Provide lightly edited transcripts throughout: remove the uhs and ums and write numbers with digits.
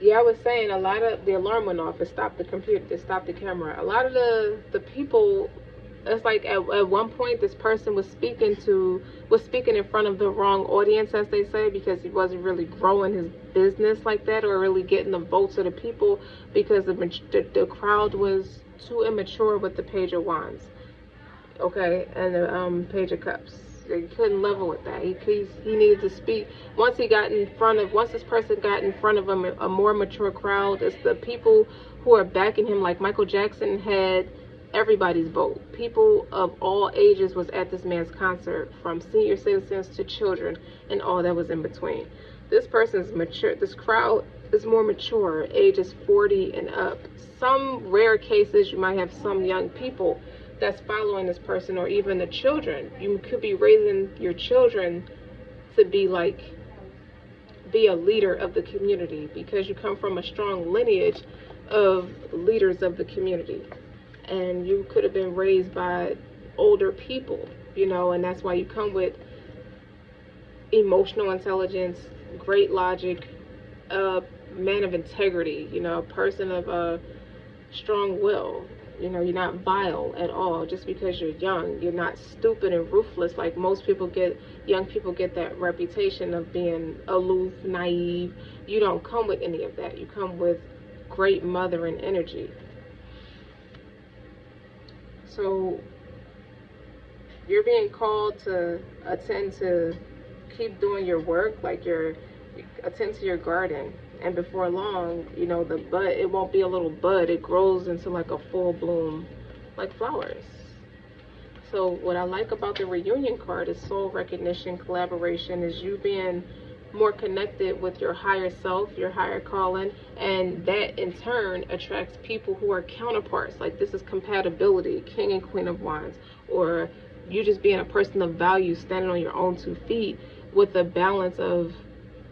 Yeah, I was saying a lot of the alarm went off. It stopped the computer. It stopped the camera. A lot of the people, it's like at one point this person was speaking in front of the wrong audience, as they say, because he wasn't really growing his business like that or really getting the votes of the people, because the crowd was too immature with the Page of Wands, okay, and the Page of Cups. He couldn't level with that. He needed to speak. Once this person got in front of a more mature crowd, it's the people who are backing him. Like Michael Jackson had everybody's vote. People of all ages was at this man's concert, from senior citizens to children and all that was in between. This person's mature. This crowd is more mature, ages 40 and up. Some rare cases you might have some young people that's following this person, or even the children. You could be raising your children to be a leader of the community, because you come from a strong lineage of leaders of the community, and you could have been raised by older people, and that's why you come with emotional intelligence, great logic, a man of integrity, a person of a strong will. You're not vile at all just because you're young. You're not stupid and ruthless like most people get. Young people get that reputation of being aloof, naive. You don't come with any of that. You come with great mothering energy. So you're being called to keep doing your work, attend to your garden. And before long, the bud, it won't be a little bud. It grows into like a full bloom, like flowers. So what I like about the reunion card is soul recognition, collaboration, is you being more connected with your higher self, your higher calling, and that in turn attracts people who are counterparts. Like this is compatibility, King and Queen of Wands, or you just being a person of value, standing on your own 2 feet with a balance of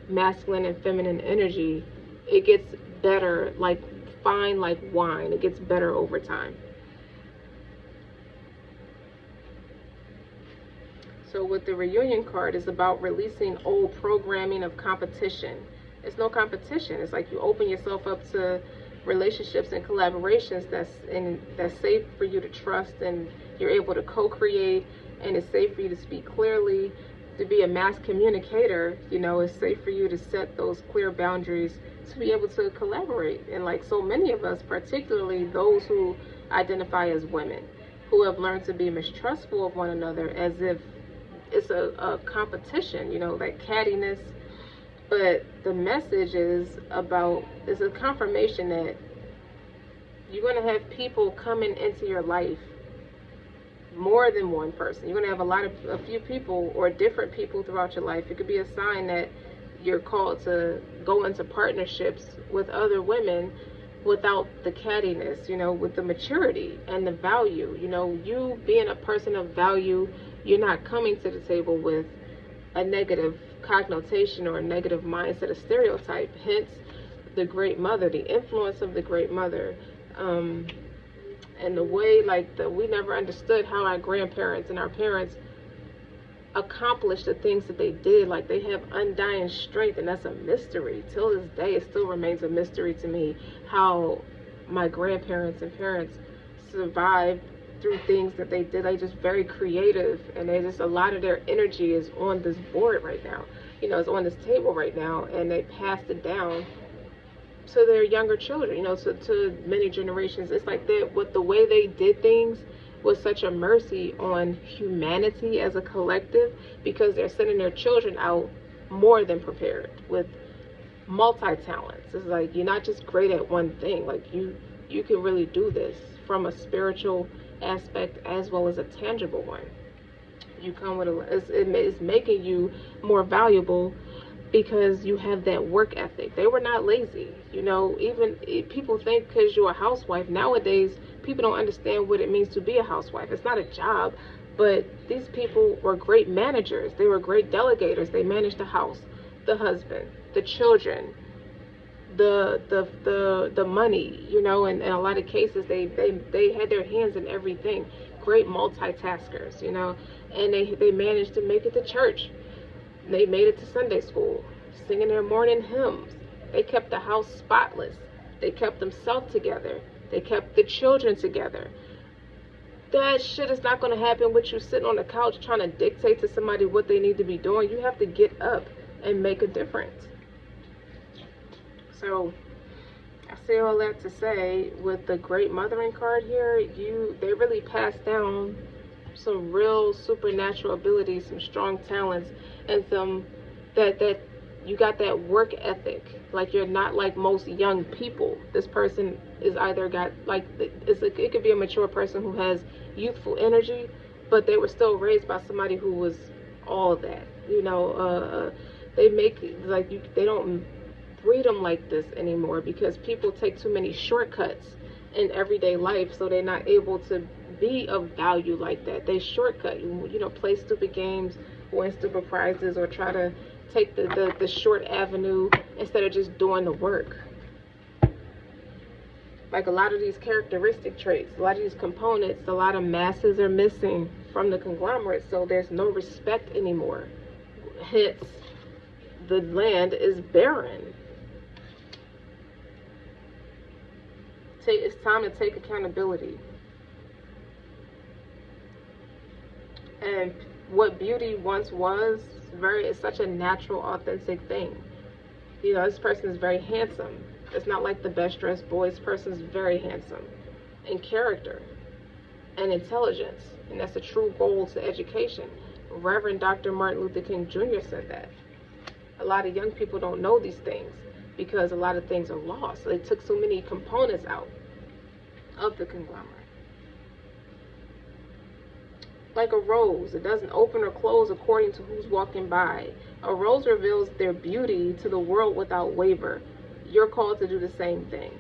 masculine and feminine energy. It gets better, like fine like wine. It gets better over time. So with the reunion card, it's about releasing old programming of competition. It's no competition. It's like you open yourself up to relationships and collaborations that's safe for you to trust, and you're able to co-create, and it's safe for you to speak clearly. To be a mass communicator, it's safe for you to set those clear boundaries to be able to collaborate. And like so many of us, particularly those who identify as women, who have learned to be mistrustful of one another as if it's a competition, that cattiness. But the message is a confirmation that you're going to have people coming into your life, more than one person. You're going to have a few people or different people throughout your life. It could be a sign that you're called to go into partnerships with other women without the cattiness, with the maturity and the value. You being a person of value, you're not coming to the table with a negative connotation or a negative mindset, a stereotype. Hence the great mother, the influence of the great mother. And the way we never understood how our grandparents and our parents accomplished the things that they did. Like they have undying strength, and that's a mystery. Till this day, it still remains a mystery to me how my grandparents and parents survived through things that they did. They just very creative, and they just, a lot of their energy is on this board right now. It's on this table right now, and they passed it down to their younger children, to many generations. It's like that, with the way they did things was such a mercy on humanity as a collective, because they're sending their children out more than prepared with multi-talents. It's like, you're not just great at one thing. Like you can really do this from a spiritual aspect as well as a tangible one. You come with it's making you more valuable because you have that work ethic. They were not lazy. Even people think because you're a housewife nowadays, people don't understand what it means to be a housewife. It's not a job, but these people were great managers. They were great delegators. They managed the house, the husband, the children, the money, and in a lot of cases they had their hands in everything. Great multitaskers, and they managed to make it to church. They made it to Sunday school, singing their morning hymns, They kept the house spotless. They kept themselves together. They kept the children together. That shit is not going to happen with you sitting on the couch trying to dictate to somebody what they need to be doing. You have to get up and make a difference. So I say all that to say, with the Great Mothering card here, they really pass down some real supernatural abilities, some strong talents, and some that you got that work ethic. Like, you're not like most young people. This person is either got like, it could be a mature person who has youthful energy, but they were still raised by somebody who was all that. They make they don't breed them like this anymore, because people take too many shortcuts in everyday life, so they're not able to be of value like that. They shortcut, play stupid games, win stupid prizes, or try to take the short avenue instead of just doing the work. Like, a lot of these characteristic traits, a lot of these components, a lot of masses are missing from the conglomerate, so there's no respect anymore. Hence, the land is barren. It's time to take accountability. And what beauty once was, it's such a natural, authentic thing. This person is very handsome. It's not like the best dressed boy. This person is very handsome in character and intelligence, and that's a true goal to education. Reverend Dr. Martin Luther King Jr. said that. A lot of young people don't know these things because a lot of things are lost. They took so many components out of the conglomerate. Like a rose, it doesn't open or close according to who's walking by. A rose reveals their beauty to the world without waver. You're called to do the same thing.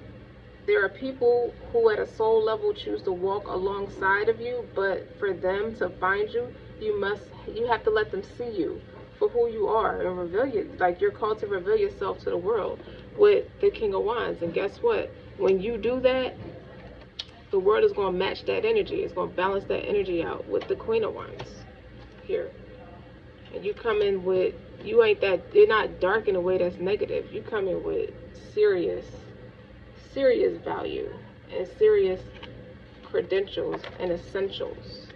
There are people who at a soul level choose to walk alongside of you, but for them to find you, you have to let them see you for who you are and reveal you. Like, you're called to reveal yourself to the world with the King of Wands. And guess what? When you do that, the world is going to match that energy. It's going to balance that energy out with the Queen of Wands here. And you come in with, you're not dark in a way that's negative. You come in with serious value and serious credentials and essentials.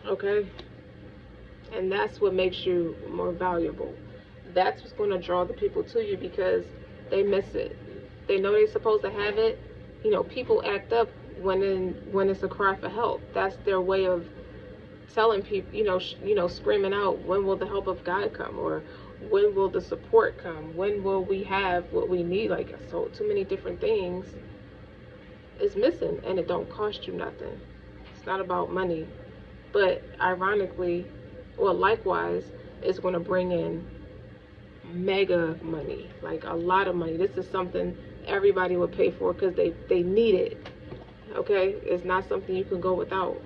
Okay? And that's what makes you more valuable. That's what's going to draw the people to you, because they miss it. They know they're supposed to have it. People act up when it's a cry for help. That's their way of telling people, screaming out, when will the help of God come? Or when will the support come? When will we have what we need? Like, so too many different things is missing, and it don't cost you nothing. It's not about money. But ironically, or likewise, it's going to bring in mega money, like a lot of money. This is something everybody would pay for because they need it. Okay? It's not something you can go without.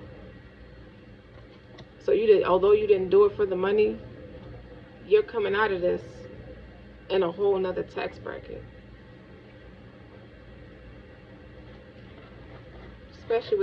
So although you didn't do it for the money, you're coming out of this in a whole nother tax bracket. Especially with